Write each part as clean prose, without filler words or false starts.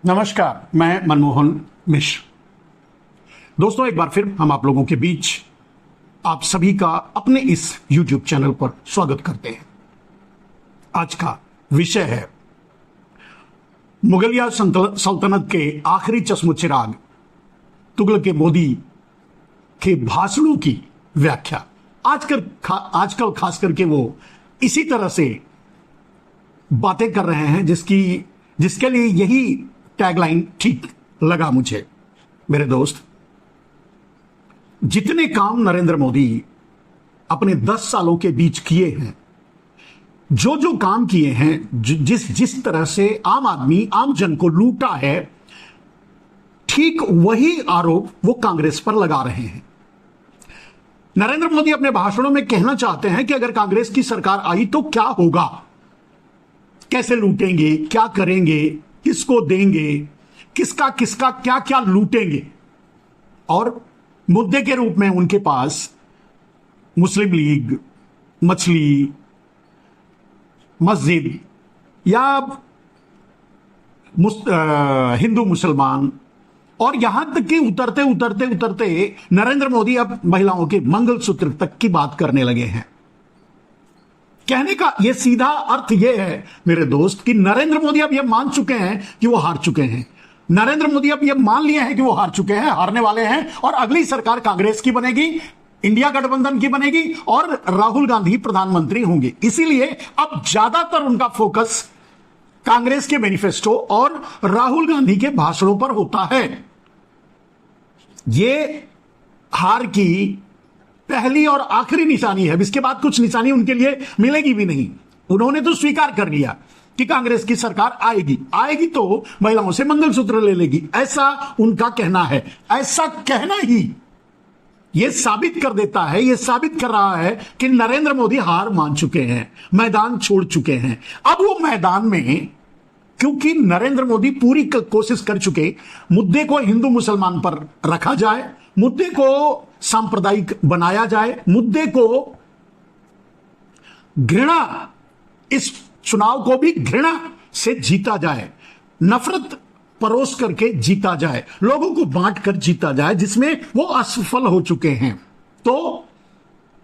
नमस्कार, मैं मनमोहन मिश्र। दोस्तों, एक बार फिर हम आप लोगों के बीच आप सभी का अपने इस YouTube चैनल पर स्वागत करते हैं। आज का विषय है मुगलिया सल्तनत के आखिरी चश्मोचिराग तुगलक मोदी के भाषणों की व्याख्या। आजकल खास करके वो इसी तरह से बातें कर रहे हैं जिसके लिए यही टैगलाइन ठीक लगा मुझे। मेरे दोस्त, जितने काम नरेंद्र मोदी अपने 10 सालों के बीच किए हैं, जो काम किए हैं, जिस तरह से आम जन को लूटा है, ठीक वही आरोप वो कांग्रेस पर लगा रहे हैं। नरेंद्र मोदी अपने भाषणों में कहना चाहते हैं कि अगर कांग्रेस की सरकार आई तो क्या होगा, कैसे लूटेंगे, क्या करेंगे, किसको देंगे, किसका क्या क्या लूटेंगे। और मुद्दे के रूप में उनके पास मुस्लिम लीग, मछली, मस्जिद या हिंदू मुसलमान, और यहां तक कि उतरते नरेंद्र मोदी अब महिलाओं के मंगलसूत्र तक की बात करने लगे हैं। कहने का यह सीधा अर्थ यह है मेरे दोस्त कि नरेंद्र मोदी अब यह मान चुके हैं कि वो हार चुके हैं। नरेंद्र मोदी अब यह मान लिए हैं कि वो हार चुके हैं, हारने वाले हैं, और अगली सरकार कांग्रेस की बनेगी, इंडिया गठबंधन की बनेगी और राहुल गांधी प्रधानमंत्री होंगे। इसीलिए अब ज्यादातर उनका फोकस कांग्रेस के मैनिफेस्टो और राहुल गांधी के भाषणों पर होता है। यह हार की पहली और आखिरी निशानी है। इसके बाद कुछ निशानी उनके लिए मिलेगी भी नहीं। उन्होंने तो स्वीकार कर लिया कि कांग्रेस की सरकार आएगी तो महिलाओं से मंगलसूत्र ले लेगी, ऐसा उनका कहना है। ऐसा कहना ही यह साबित कर देता है, यह साबित कर रहा है कि नरेंद्र मोदी हार मान चुके हैं, मैदान छोड़ चुके हैं। अब वो मैदान में, क्योंकि नरेंद्र मोदी पूरी कोशिश कर चुके, मुद्दे को हिंदू मुसलमान पर रखा जाए, मुद्दे को सांप्रदायिक बनाया जाए, मुद्दे को घृणा, इस चुनाव को भी घृणा से जीता जाए, नफरत परोस करके जीता जाए, लोगों को बांट कर जीता जाए, जिसमें वो असफल हो चुके हैं। तो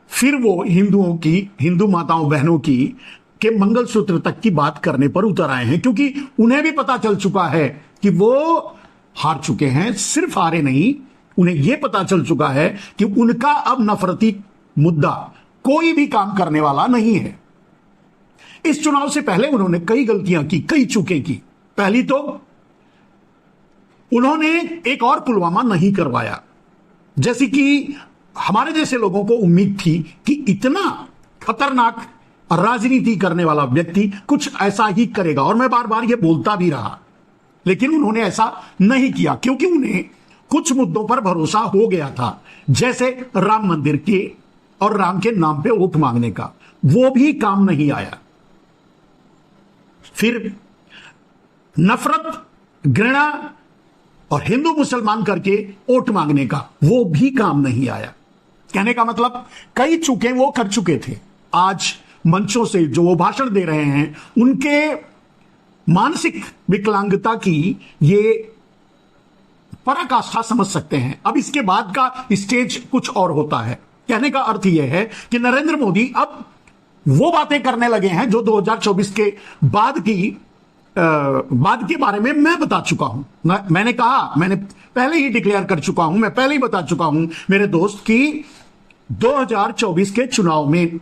फिर वो हिंदू माताओं बहनों के मंगलसूत्र तक की बात करने पर उतर आए हैं, क्योंकि उन्हें भी पता चल चुका है कि वो हार चुके हैं। सिर्फ हारे नहीं, उन्हें यह पता चल चुका है कि उनका अब नफरती मुद्दा कोई भी काम करने वाला नहीं है। इस चुनाव से पहले उन्होंने कई गलतियां की, कई चूकें की। पहली तो उन्होंने एक और पुलवामा नहीं करवाया, जैसे कि हमारे जैसे लोगों को उम्मीद थी कि इतना खतरनाक राजनीति करने वाला व्यक्ति कुछ ऐसा ही करेगा, और मैं बार बार यह बोलता भी रहा। लेकिन उन्होंने ऐसा नहीं किया, क्योंकि उन्हें कुछ मुद्दों पर भरोसा हो गया था, जैसे राम मंदिर के और राम के नाम पे वोट मांगने का। वो भी काम नहीं आया। फिर नफरत, घृणा और हिंदू मुसलमान करके वोट मांगने का, वो भी काम नहीं आया। कहने का मतलब कई चूकें वो कर चुके थे। आज मंचों से जो वो भाषण दे रहे हैं, उनके मानसिक विकलांगता की ये पराकाष्ठा समझ सकते हैं। अब इसके बाद का स्टेज कुछ और होता है। कहने का अर्थ यह है कि नरेंद्र मोदी अब वो बातें करने लगे हैं जो 2024 के बाद के बारे में मैं बता चुका हूं। मैंने पहले ही डिक्लेयर कर चुका हूं, मैं पहले ही बता चुका हूं मेरे दोस्त कि 2024 के चुनाव में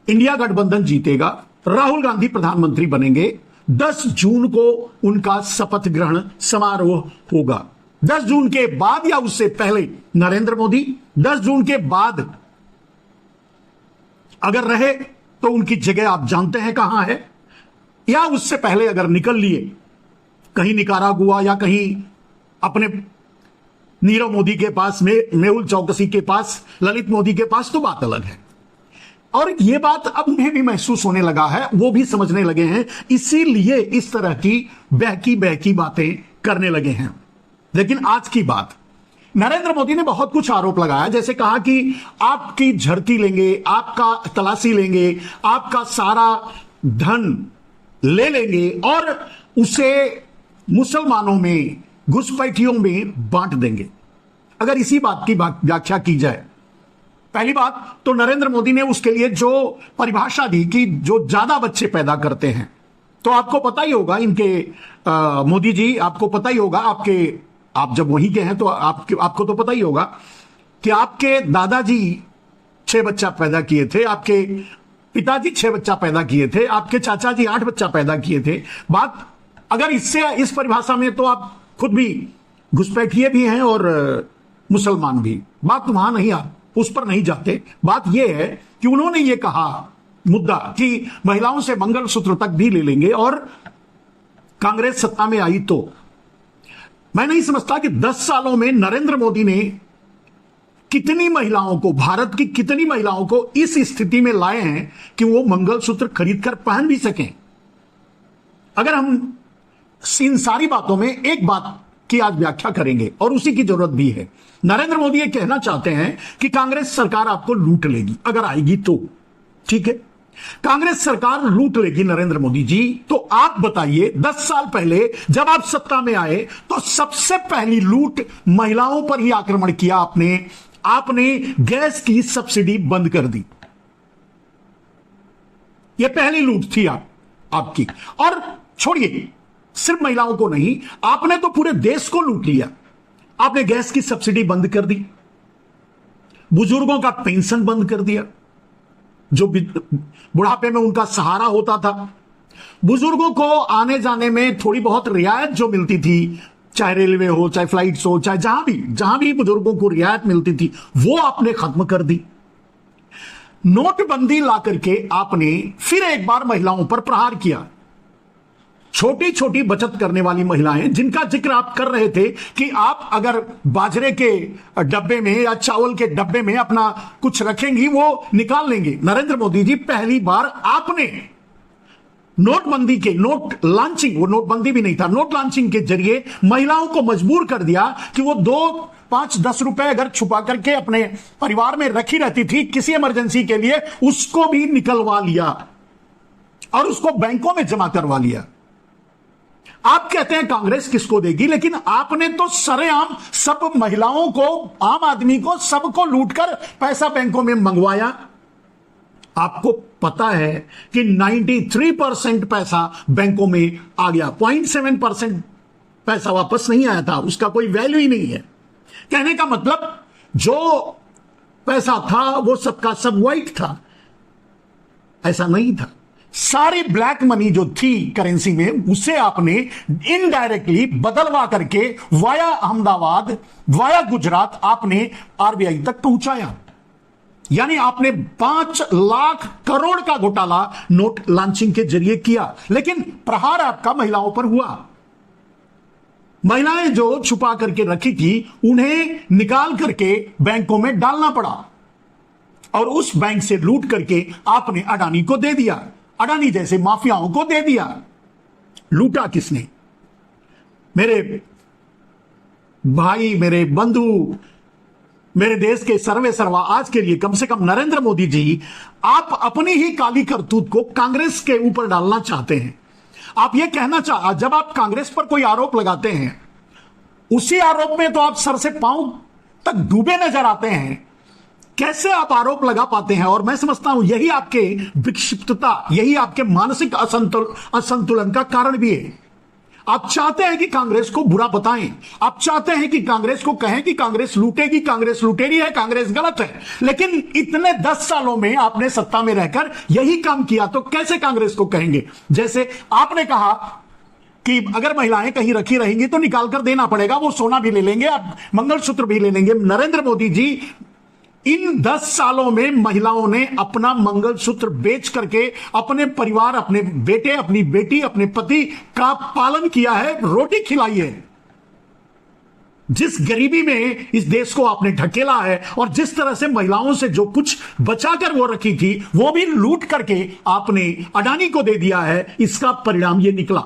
इंडिया गठबंधन जीतेगा, राहुल गांधी प्रधानमंत्री बनेंगे। 10 जून को उनका शपथ ग्रहण समारोह होगा। 10 जून के बाद या उससे पहले नरेंद्र मोदी, 10 जून के बाद अगर रहे तो उनकी जगह आप जानते हैं कहां है, या उससे पहले अगर निकल लिए कहीं निकारागुआ या कहीं अपने नीरव मोदी के पास, मेहुल चौकसी के पास, ललित मोदी के पास, तो बात अलग है। और यह बात अब उन्हें भी महसूस होने लगा है, वो भी समझने लगे हैं, इसीलिए इस तरह की बहकी बातें करने लगे हैं। लेकिन आज की बात, नरेंद्र मोदी ने बहुत कुछ आरोप लगाया, जैसे कहा कि आपकी झड़ती लेंगे, आपका तलाशी लेंगे, आपका सारा धन ले लेंगे और उसे मुसलमानों में, घुसपैठियों में बांट देंगे। अगर इसी बात की व्याख्या की जाए, पहली बात तो नरेंद्र मोदी ने उसके लिए जो परिभाषा दी कि जो ज्यादा बच्चे पैदा करते हैं, तो आपको पता ही होगा इनके मोदी जी, आपको पता ही होगा, आप जब वहीं के हैं तो आपको तो पता ही होगा कि आपके दादाजी 6 बच्चा पैदा किए थे, आपके पिताजी 6 बच्चा पैदा किए थे, आपके चाचा जी 8 बच्चा पैदा किए थे। बात अगर इस परिभाषा में तो आप खुद भी घुसपैठिए भी हैं और मुसलमान भी। बात वहां नहीं, आप उस पर नहीं जाते। बात यह है कि उन्होंने ये कहा मुद्दा कि महिलाओं से मंगलसूत्र तक भी ले लेंगे, और कांग्रेस सत्ता में आई तो मैं नहीं समझता कि 10 सालों में नरेंद्र मोदी ने कितनी महिलाओं को, भारत की कितनी महिलाओं को इस स्थिति में लाए हैं कि वो मंगलसूत्र खरीदकर पहन भी सकें। अगर हम इन सारी बातों में एक बात की आज व्याख्या करेंगे, और उसी की जरूरत भी है। नरेंद्र मोदी ये कहना चाहते हैं कि कांग्रेस सरकार आपको लूट लेगी अगर आएगी तो। ठीक है, कांग्रेस सरकार लूट लेगी नरेंद्र मोदी जी, तो आप बताइए 10 साल पहले जब आप सत्ता में आए तो सबसे पहली लूट महिलाओं पर ही आक्रमण किया आपने गैस की सब्सिडी बंद कर दी। यह पहली लूट थी आपकी। और छोड़िए सिर्फ महिलाओं को नहीं, आपने तो पूरे देश को लूट लिया। आपने गैस की सब्सिडी बंद कर दी, बुजुर्गों का पेंशन बंद कर दिया, जो बुढ़ापे में उनका सहारा होता था। बुजुर्गों को आने जाने में थोड़ी बहुत रियायत जो मिलती थी, चाहे रेलवे हो, चाहे फ्लाइट्स हो, चाहे जहां भी बुजुर्गों को रियायत मिलती थी, वो आपने खत्म कर दी। नोटबंदी ला करके आपने फिर एक बार महिलाओं पर प्रहार किया। छोटी छोटी बचत करने वाली महिलाएं, जिनका जिक्र आप कर रहे थे कि आप अगर बाजरे के डब्बे में या चावल के डब्बे में अपना कुछ रखेंगी, वो निकाल लेंगे। नरेंद्र मोदी जी, पहली बार आपने नोटबंदी के नोट लॉन्चिंग, वो नोटबंदी भी नहीं था, नोट लॉन्चिंग के जरिए महिलाओं को मजबूर कर दिया कि वो 2, 5, 10 रुपए अगर छुपा करके अपने परिवार में रखी रहती थी किसी इमरजेंसी के लिए, उसको भी निकलवा लिया और उसको बैंकों में जमा करवा लिया। आप कहते हैं कांग्रेस किसको देगी, लेकिन आपने तो सरेआम सब महिलाओं को, आम आदमी को, सबको लूटकर पैसा बैंकों में मंगवाया। आपको पता है कि 93% पैसा बैंकों में आ गया, 0.7% पैसा वापस नहीं आया था, उसका कोई वैल्यू ही नहीं है। कहने का मतलब जो पैसा था वो सबका सब वाइट था, ऐसा नहीं था। सारी ब्लैक मनी जो थी करेंसी में, उसे आपने इनडायरेक्टली बदलवा करके वाया अहमदाबाद, वाया गुजरात आपने आरबीआई तक पहुंचाया। यानी आपने 5 लाख करोड़ का घोटाला नोट लॉन्चिंग के जरिए किया। लेकिन प्रहार आपका महिलाओं पर हुआ। महिलाएं जो छुपा करके रखी थी, उन्हें निकाल करके बैंकों में डालना पड़ा, और उस बैंक से लूट करके आपने अडानी को दे दिया, अडानी जैसे माफियाओं को दे दिया। लूटा किसने? मेरे भाई, मेरे बंधु, मेरे देश के सर्वे सर्वा, आज के लिए कम से कम नरेंद्र मोदी जी, आप अपनी ही काली करतूत को कांग्रेस के ऊपर डालना चाहते हैं। आप यह कहना जब आप कांग्रेस पर कोई आरोप लगाते हैं, उसी आरोप में तो आप सर से पांव तक डूबे नजर आते हैं। कैसे आप आरोप लगा पाते हैं? और मैं समझता हूं यही आपके विक्षिप्तता, यही आपके मानसिक असंतुलन का कारण भी है। आप चाहते हैं कि कांग्रेस को बुरा बताएं, आप चाहते हैं कि कांग्रेस को कहें कि कांग्रेस लूटेगी, कांग्रेस लुटेरी है, कांग्रेस गलत है। लेकिन इतने 10 सालों में आपने सत्ता में रहकर यही काम किया, तो कैसे कांग्रेस को कहेंगे? जैसे आपने कहा कि अगर महिलाएं कहीं रखी रहेंगी तो निकाल कर देना पड़ेगा, वो सोना भी ले लेंगे, आप मंगलसूत्र भी ले लेंगे। नरेंद्र मोदी जी, इन 10 सालों में महिलाओं ने अपना मंगलसूत्र बेच करके अपने परिवार, अपने बेटे, अपनी बेटी, अपने पति का पालन किया है, रोटी खिलाई है। जिस गरीबी में इस देश को आपने ढकेला है, और जिस तरह से महिलाओं से जो कुछ बचाकर वो रखी थी, वो भी लूट करके आपने अडानी को दे दिया है, इसका परिणाम ये निकला।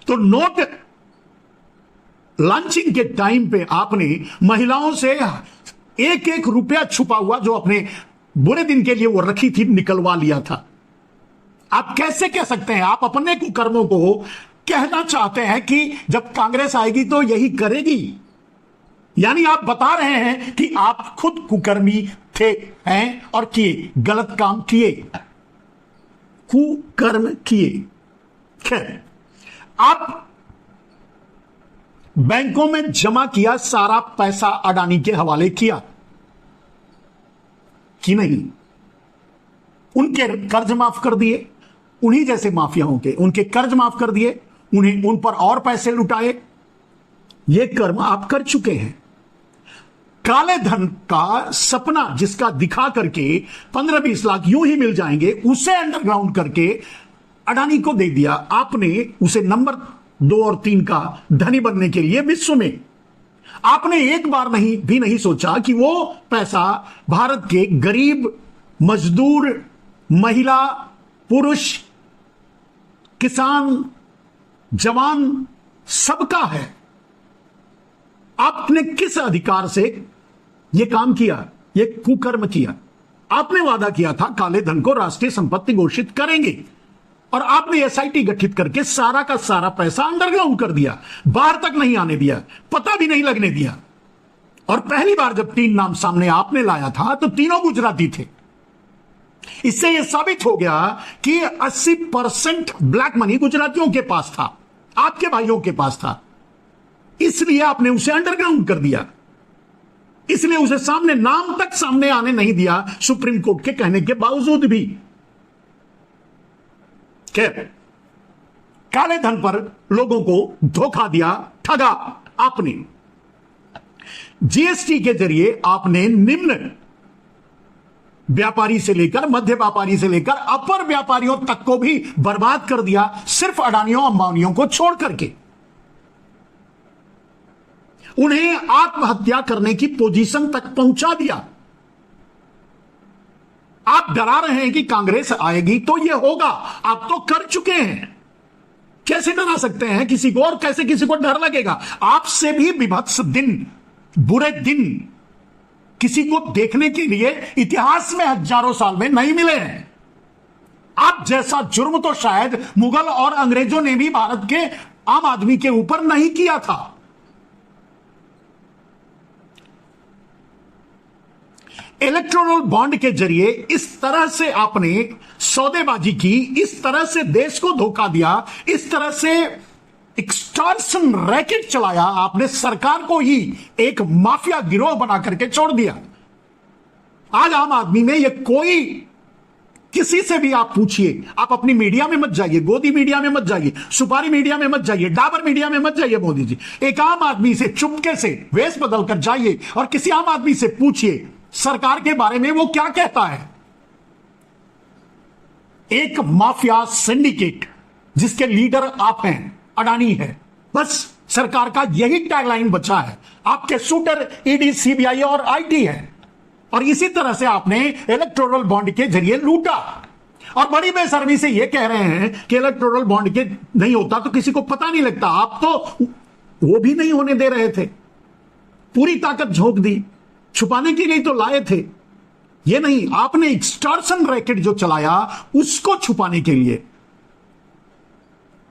तो नोट लॉन्चिंग के टाइम पे आपने महिलाओं से 1-1 रुपया छुपा हुआ जो अपने बुरे दिन के लिए वो रखी थी, निकलवा लिया था। आप कैसे कह सकते हैं? आप अपने कुकर्मों को कहना चाहते हैं कि जब कांग्रेस आएगी तो यही करेगी, यानी आप बता रहे हैं कि आप खुद कुकर्मी थे, हैं और किए, गलत काम किए, कुकर्म किए। खैर, आप बैंकों में जमा किया सारा पैसा अडानी के हवाले किया कि नहीं? उनके कर्ज माफ कर दिए, उन्हीं जैसे माफियाओं के उनके कर्ज माफ कर दिए, उन्हें उन पर और पैसे लुटाए। ये कर्म आप कर चुके हैं। काले धन का सपना जिसका दिखा करके 15-20 लाख यूं ही मिल जाएंगे, उसे अंडरग्राउंड करके अडानी को दे दिया आपने। उसे नंबर 2 और 3 का धनी बनने के लिए विश्व में आपने एक बार भी नहीं सोचा कि वो पैसा भारत के गरीब, मजदूर, महिला, पुरुष, किसान, जवान सबका है। आपने किस अधिकार से यह काम किया, यह कुकर्म किया? आपने वादा किया था काले धन को राष्ट्रीय संपत्ति घोषित करेंगे, और आपने एसआईटी गठित करके सारा का सारा पैसा अंडरग्राउंड कर दिया, बाहर तक नहीं आने दिया, पता भी नहीं लगने दिया। और पहली बार जब 3 नाम सामने आपने लाया था तो तीनों गुजराती थे। इससे यह साबित हो गया कि 80% ब्लैक मनी गुजरातियों के पास था, आपके भाइयों के पास था, इसलिए आपने उसे अंडरग्राउंड कर दिया, इसलिए उसे सामने, नाम तक सामने आने नहीं दिया, सुप्रीम कोर्ट के कहने के बावजूद भी। खैर, काले धन पर लोगों को धोखा दिया, ठगा आपने। जीएसटी के जरिए आपने निम्न व्यापारी से लेकर, मध्य व्यापारी से लेकर अपर व्यापारियों तक को भी बर्बाद कर दिया, सिर्फ अडानियों अंबानियों को छोड़ करके। उन्हें आत्महत्या करने की पोजीशन तक पहुंचा दिया। आप डरा रहे हैं कि कांग्रेस आएगी तो यह होगा, आप तो कर चुके हैं। कैसे डरा सकते हैं किसी को, और कैसे किसी को डर लगेगा? आपसे भी विभत्स दिन, बुरे दिन किसी को देखने के लिए इतिहास में हजारों साल में नहीं मिले हैं। आप जैसा जुर्म तो शायद मुगल और अंग्रेजों ने भी भारत के आम आदमी के ऊपर नहीं किया था। इलेक्टोरल बॉन्ड के जरिए इस तरह से आपने सौदेबाजी की, इस तरह से देश को धोखा दिया, इस तरह से एक्सटॉर्शन रैकेट चलाया आपने, सरकार को ही एक माफिया गिरोह बना करके छोड़ दिया। आज आम आदमी में ये कोई, किसी से भी आप पूछिए, आप अपनी मीडिया में मत जाइए, गोदी मीडिया में मत जाइए, सुपारी मीडिया में मत जाइए, डाबर मीडिया में मत जाइए मोदी जी, एक आम आदमी से चुपके से वेश बदल कर जाइए और किसी आम आदमी से पूछिए सरकार के बारे में वो क्या कहता है। एक माफिया सिंडिकेट जिसके लीडर आप हैं, अडानी है, बस सरकार का यही टैगलाइन बचा है। आपके शूटर ईडी, सीबीआई और आईटी है, और इसी तरह से आपने इलेक्टोरल बॉन्ड के जरिए लूटा। और बड़ी बेशर्मी से यह कह रहे हैं कि इलेक्टोरल बॉन्ड के नहीं होता तो किसी को पता नहीं लगता। आप तो वो भी नहीं होने दे रहे थे, पूरी ताकत झोंक दी, छुपाने के लिए तो लाए थे। ये नहीं, आपने एक्सटॉर्शन रैकेट जो चलाया उसको छुपाने के लिए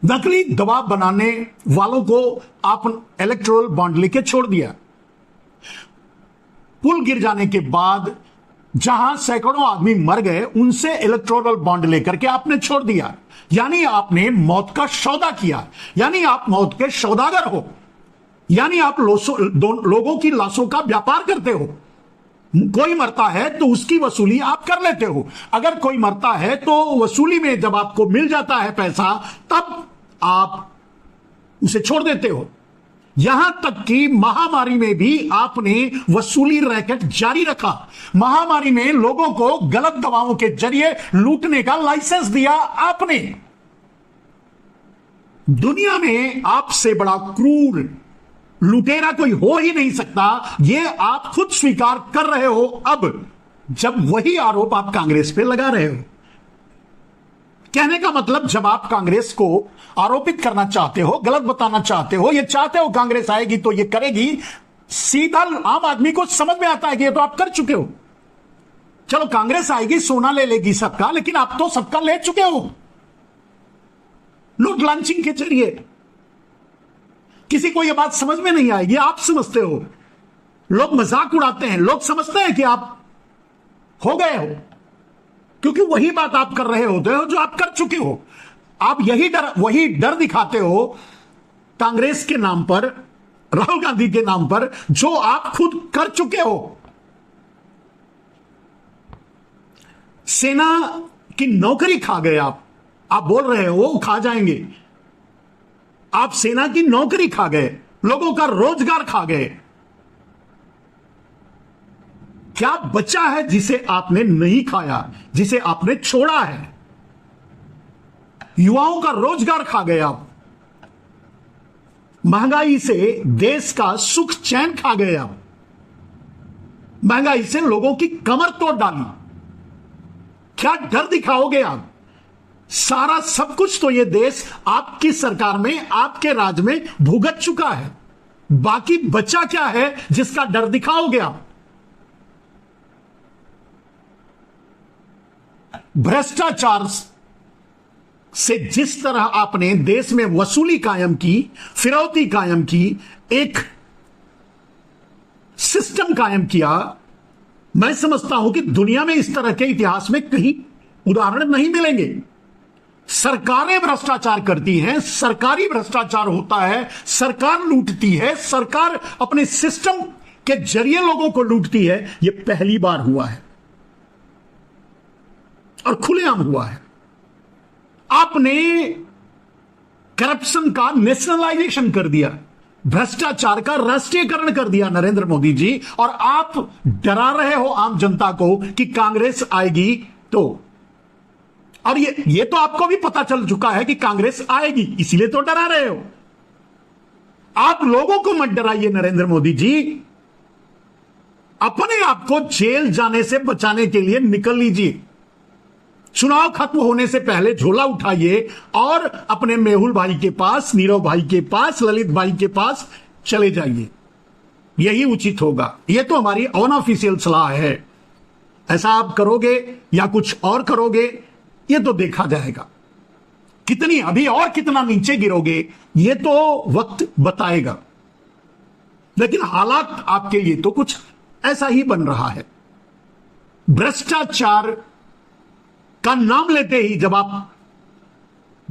नकली दबाव बनाने वालों को आप इलेक्टोरल बॉन्ड लेके छोड़ दिया। पुल गिर जाने के बाद जहां सैकड़ों आदमी मर गए, उनसे इलेक्टोरल बॉन्ड लेकर के आपने छोड़ दिया। यानी आपने मौत का सौदा किया, यानी आप मौत के सौदागर हो, यानी आप लोगों की लाशों का व्यापार करते हो। कोई मरता है तो उसकी वसूली आप कर लेते हो, अगर कोई मरता है तो वसूली में जब आपको मिल जाता है पैसा, तब आप उसे छोड़ देते हो। यहां तक कि महामारी में भी आपने वसूली रैकेट जारी रखा। महामारी में लोगों को गलत दवाओं के जरिए लूटने का लाइसेंस दिया आपने। दुनिया में आपसे बड़ा क्रूर लुटेरा कोई हो ही नहीं सकता, यह आप खुद स्वीकार कर रहे हो अब, जब वही आरोप आप कांग्रेस पे लगा रहे हो। कहने का मतलब, जब आप कांग्रेस को आरोपित करना चाहते हो, गलत बताना चाहते हो, ये चाहते हो कांग्रेस आएगी तो ये करेगी, सीधा आम आदमी को समझ में आता है कि ये तो आप कर चुके हो। चलो कांग्रेस आएगी, सोना ले लेगी सबका, लेकिन आप तो सबका ले चुके हो। नोट लॉन्चिंग के जरिए। किसी को यह बात समझ में नहीं आएगी, आप समझते हो, लोग मजाक उड़ाते हैं, लोग समझते हैं कि आप हो गए हो, क्योंकि वही बात आप कर रहे होते हो जो आप कर चुके हो। आप वही डर दिखाते हो कांग्रेस के नाम पर, राहुल गांधी के नाम पर, जो आप खुद कर चुके हो। सेना की नौकरी खा गए आप बोल रहे हो वो खा जाएंगे। आप सेना की नौकरी खा गए, लोगों का रोजगार खा गए। क्या बचा है जिसे आपने नहीं खाया, जिसे आपने छोड़ा है? युवाओं का रोजगार खा गए आप, महंगाई से देश का सुख चैन खा गए आप, महंगाई से लोगों की कमर तोड़ डाली। क्या डर दिखाओगे आप? सारा सब कुछ तो ये देश आपकी सरकार में, आपके राज में भुगत चुका है। बाकी बचा क्या है जिसका डर दिखाओगे आप? भ्रष्टाचार से जिस तरह आपने देश में वसूली कायम की, फिरौती कायम की, एक सिस्टम कायम किया, मैं समझता हूं कि दुनिया में इस तरह के इतिहास में कहीं उदाहरण नहीं मिलेंगे। सरकारें भ्रष्टाचार करती हैं, सरकारी भ्रष्टाचार होता है, सरकार लूटती है, सरकार अपने सिस्टम के जरिए लोगों को लूटती है। यह पहली बार हुआ है और खुलेआम हुआ है। आपने करप्शन का नेशनलाइजेशन कर दिया, भ्रष्टाचार का राष्ट्रीयकरण कर दिया नरेंद्र मोदी जी, और आप डरा रहे हो आम जनता को कि कांग्रेस आएगी तो। और ये तो आपको भी पता चल चुका है कि कांग्रेस आएगी, इसीलिए तो डरा रहे हो। आप लोगों को मत डराइए नरेंद्र मोदी जी, अपने आप को जेल जाने से बचाने के लिए निकल लीजिए। चुनाव खत्म होने से पहले झोला उठाइए और अपने मेहुल भाई के पास, नीरव भाई के पास, ललित भाई के पास चले जाइए। यही उचित होगा। यह तो हमारी अनऑफिशियल सलाह है। ऐसा आप करोगे या कुछ और करोगे, यह तो देखा जाएगा। कितनी अभी और कितना नीचे गिरोगे, यह तो वक्त बताएगा। लेकिन हालात आपके लिए तो कुछ ऐसा ही बन रहा है। भ्रष्टाचार का नाम लेते ही जब आप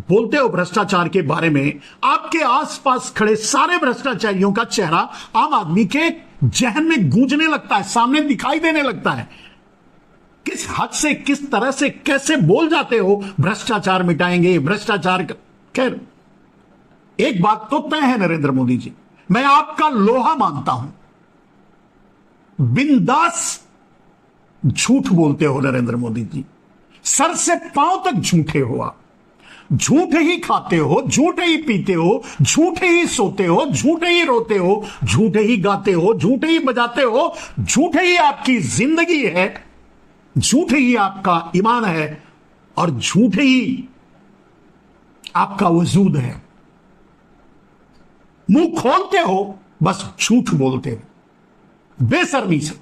बोलते हो भ्रष्टाचार के बारे में, आपके आसपास खड़े सारे भ्रष्टाचारियों का चेहरा आम आदमी के जहन में गूंजने लगता है, सामने दिखाई देने लगता है। किस हद से, किस तरह से, कैसे बोल जाते हो भ्रष्टाचार मिटाएंगे, भ्रष्टाचार। खैर, एक बात तो तय है नरेंद्र मोदी जी, मैं आपका लोहा मानता हूं। बिंदास झूठ बोलते हो नरेंद्र मोदी जी, सर से पांव तक झूठे हो आप। झूठ ही खाते हो, झूठ ही पीते हो, झूठ ही सोते हो, झूठ ही रोते हो, झूठ ही गाते हो, झूठ ही बजाते हो, झूठ ही आपकी जिंदगी है, झूठ ही आपका ईमान है, और झूठ ही आपका वजूद है। मुंह खोलते हो, बस झूठ बोलते हो बेशर्मी से।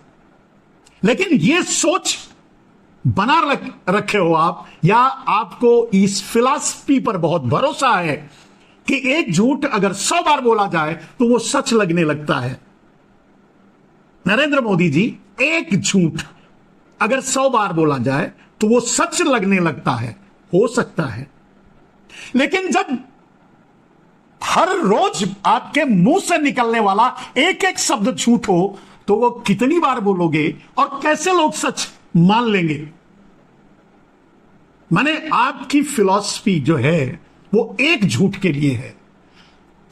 लेकिन यह सोच बना रखे हो आप, या आपको इस फिलॉसफी पर बहुत भरोसा है कि एक झूठ अगर 100 बार बोला जाए तो वो सच लगने लगता है। नरेंद्र मोदी जी, एक झूठ अगर 100 बार बोला जाए तो वो सच लगने लगता है, हो सकता है। लेकिन जब हर रोज आपके मुंह से निकलने वाला एक एक शब्द झूठ हो, तो वो कितनी बार बोलोगे और कैसे लोग सच मान लेंगे? माने आपकी फिलॉसफी जो है वो एक झूठ के लिए है।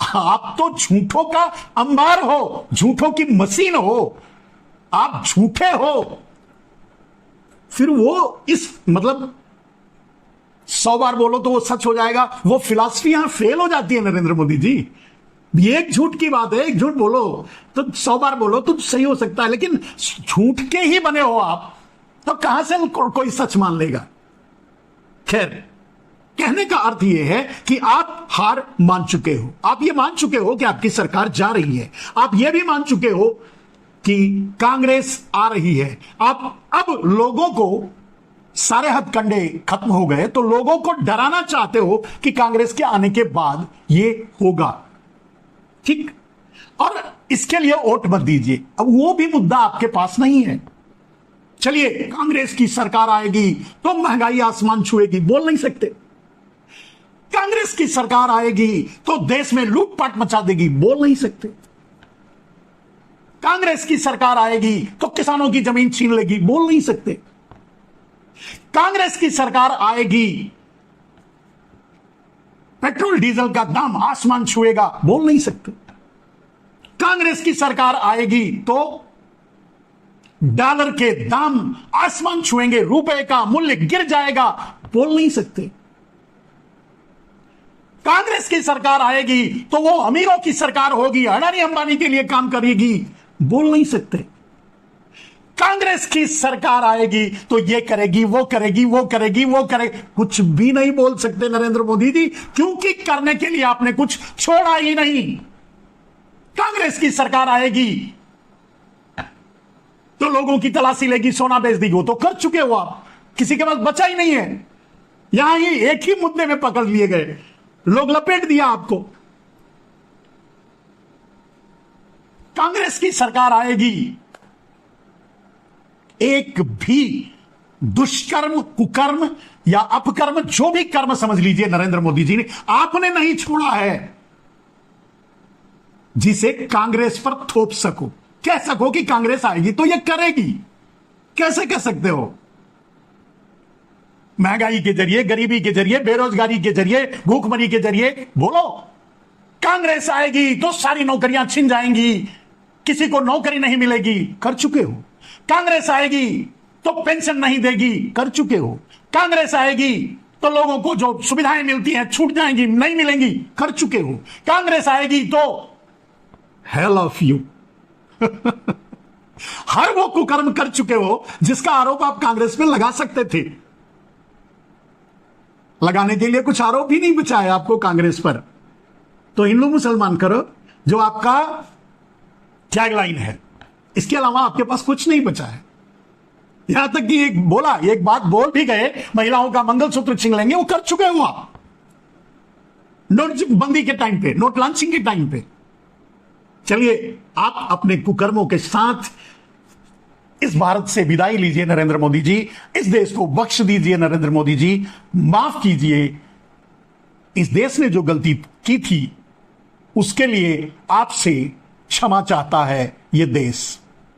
आप तो झूठों का अंबार हो, झूठों की मशीन हो, आप झूठे हो। फिर वो इस मतलब 100 बार बोलो तो वो सच हो जाएगा, वो फिलॉसफी यहां फेल हो जाती है नरेंद्र मोदी जी। ये एक झूठ की बात है, एक झूठ बोलो तो 100 बार बोलो तो सही हो सकता है, लेकिन झूठ के ही बने हो आप, तो कहां से कोई सच मान लेगा? खैर, कहने का अर्थ यह है कि आप हार मान चुके हो। आप ये मान चुके हो कि आपकी सरकार जा रही है, आप ये भी मान चुके हो कि कांग्रेस आ रही है। आप अब लोगों को सारे हथकंडे खत्म हो गए, तो लोगों को डराना चाहते हो कि कांग्रेस के आने के बाद ये होगा, ठीक। और इसके लिए वोट मत दीजिए। अब वो भी मुद्दा आपके पास नहीं है। चलिए, कांग्रेस की सरकार आएगी तो महंगाई आसमान छुएगी, बोल नहीं सकते। कांग्रेस की सरकार आएगी तो देश में लूटपाट मचा देगी, बोल नहीं सकते। कांग्रेस की सरकार आएगी तो किसानों की जमीन छीन लेगी, बोल नहीं सकते। कांग्रेस की सरकार आएगी, पेट्रोल डीजल का दाम आसमान छुएगा, बोल नहीं सकते। कांग्रेस की सरकार आएगी तो डॉलर के दाम आसमान छुएंगे, रुपए का मूल्य गिर जाएगा, बोल नहीं सकते। कांग्रेस की सरकार आएगी तो वो अमीरों की सरकार होगी, अडानी अंबानी के लिए काम करेगी, बोल नहीं सकते। कांग्रेस की सरकार आएगी तो ये करेगी, वो करेगी, वो करेगी, वो करेगी, कुछ भी नहीं बोल सकते नरेंद्र मोदी जी, क्योंकि करने के लिए आपने कुछ छोड़ा ही नहीं। कांग्रेस की सरकार आएगी तो लोगों की तलाशी लेगी, सोना बेच देगी, वो तो कर चुके हो आप, किसी के पास बचा ही नहीं है। यहां ही एक ही मुद्दे में पकड़ लिए गए, लोग लपेट दिया आपको। कांग्रेस की सरकार आएगी, एक भी दुष्कर्म, कुकर्म या अपकर्म, जो भी कर्म समझ लीजिए, नरेंद्र मोदी जी ने आपने नहीं छोड़ा है जिसे कांग्रेस पर थोप सको, कह सको कि कांग्रेस आएगी तो ये करेगी। कैसे कह सकते हो? महंगाई के जरिए, गरीबी के जरिए, बेरोजगारी के जरिए, भूखमरी के जरिए, बोलो। कांग्रेस आएगी तो सारी नौकरियां छिन जाएंगी, किसी को नौकरी नहीं मिलेगी, कर चुके हो। कांग्रेस आएगी तो पेंशन नहीं देगी, कर चुके हो। कांग्रेस आएगी तो लोगों को जो सुविधाएं मिलती हैं छूट जाएंगी, नहीं मिलेंगी, कर चुके हो। कांग्रेस आएगी तो हेल ऑफ यू हर वो कुकर्म कर चुके हो जिसका आरोप आप कांग्रेस में लगा सकते थे। लगाने के लिए कुछ आरोप ही नहीं बचा है आपको कांग्रेस पर। तो हिंदू मुसलमान करो, जो आपका टैगलाइन है, इसके अलावा आपके पास कुछ नहीं बचा है। यहां तक कि एक बात बोल भी गए, महिलाओं का मंगलसूत्र छीन लेंगे, वो कर चुके हो आप नोटबंदी के टाइम पे, नोट लॉन्चिंग के टाइम पे। चलिए, आप अपने कुकर्मों के साथ इस भारत से विदाई लीजिए नरेंद्र मोदी जी, इस देश को बख्श दीजिए नरेंद्र मोदी जी, माफ कीजिए। इस देश ने जो गलती की थी उसके लिए आपसे क्षमा चाहता है ये देश।